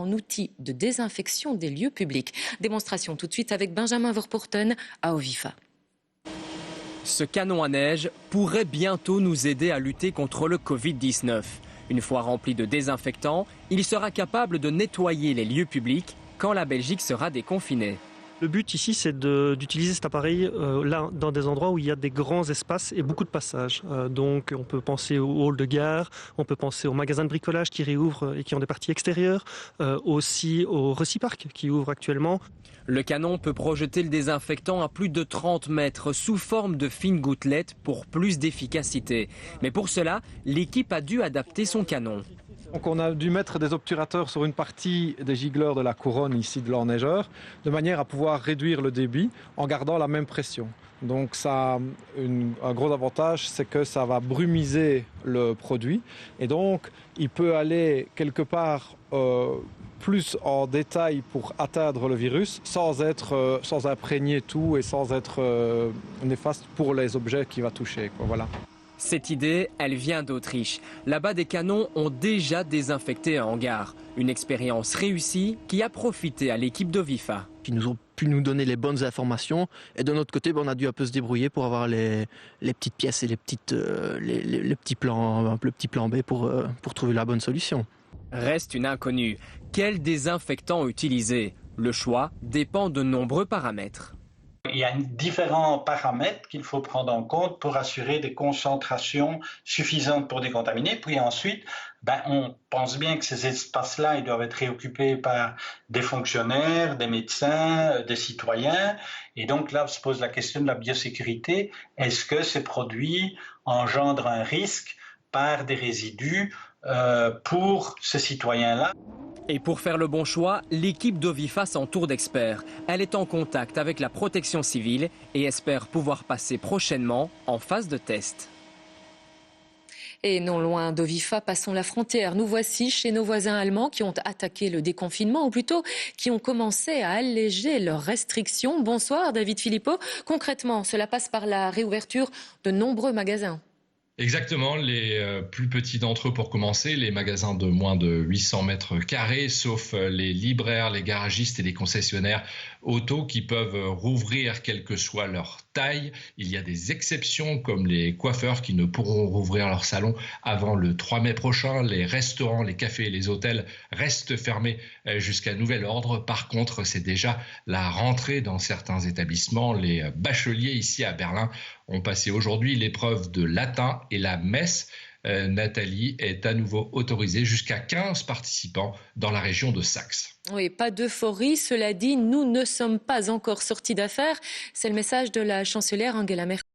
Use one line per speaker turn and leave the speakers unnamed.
en outil de désinfection des lieux publics. Démonstration tout de suite avec Benjamin Verpoorten à Ovifa.
Ce canon à neige pourrait bientôt nous aider à lutter contre le Covid-19. Une fois rempli de désinfectants, il sera capable de nettoyer les lieux publics quand la Belgique sera déconfinée.
Le but ici, c'est d'utiliser cet appareil là, dans des endroits où il y a des grands espaces et beaucoup de passages. Donc on peut penser au hall de gare, on peut penser aux magasins de bricolage qui réouvrent et qui ont des parties extérieures, aussi au Reciparc qui ouvre actuellement.
Le canon peut projeter le désinfectant à plus de 30 mètres sous forme de fines gouttelettes pour plus d'efficacité. Mais pour cela, l'équipe a dû adapter son canon.
Donc on a dû mettre des obturateurs sur une partie des gicleurs de la couronne ici de l'enneigeur, de manière à pouvoir réduire le débit en gardant la même pression. Donc ça a un gros avantage, c'est que ça va brumiser le produit et donc il peut aller quelque part plus en détail pour atteindre le virus sans imprégner tout et sans être néfaste pour les objets qu'il va toucher, quoi, voilà.
Cette idée, elle vient d'Autriche. Là-bas, des canons ont déjà désinfecté un hangar. Une expérience réussie qui a profité à l'équipe d'Ovifa.
Qui nous ont pu nous donner les bonnes informations. Et de notre côté, on a dû un peu se débrouiller pour avoir les petites pièces et les petits plans, le petit plan B pour trouver la bonne solution.
Reste une inconnue. Quel désinfectant utiliser? Le choix dépend de nombreux paramètres.
Il y a différents paramètres qu'il faut prendre en compte pour assurer des concentrations suffisantes pour décontaminer. Puis ensuite, on pense bien que ces espaces-là, ils doivent être réoccupés par des fonctionnaires, des médecins, des citoyens. Et donc là, se pose la question de la biosécurité. Est-ce que ces produits engendrent un risque par des résidus pour ces citoyens-là?
Et pour faire le bon choix, l'équipe d'Ovifa s'entoure d'experts. Elle est en contact avec la protection civile et espère pouvoir passer prochainement en phase de test.
Et non loin d'Ovifa, passons la frontière. Nous voici chez nos voisins allemands qui ont attaqué le déconfinement, ou plutôt qui ont commencé à alléger leurs restrictions. Bonsoir David Philippot. Concrètement, cela passe par la réouverture de nombreux magasins.
Exactement, les plus petits d'entre eux pour commencer, les magasins de moins de 800 mètres carrés, sauf les libraires, les garagistes et les concessionnaires auto qui peuvent rouvrir quelle que soit leur taille. Il y a des exceptions comme les coiffeurs qui ne pourront rouvrir leur salon avant le 3 mai prochain. Les restaurants, les cafés et les hôtels restent fermés jusqu'à nouvel ordre. Par contre, c'est déjà la rentrée dans certains établissements. Les bacheliers ici à Berlin ont passé aujourd'hui l'épreuve de latin et la messe. Nathalie est à nouveau autorisée jusqu'à 15 participants dans la région de Saxe.
Oui, pas d'euphorie. Cela dit, nous ne sommes pas encore sortis d'affaires. C'est le message de la chancelière Angela Merkel.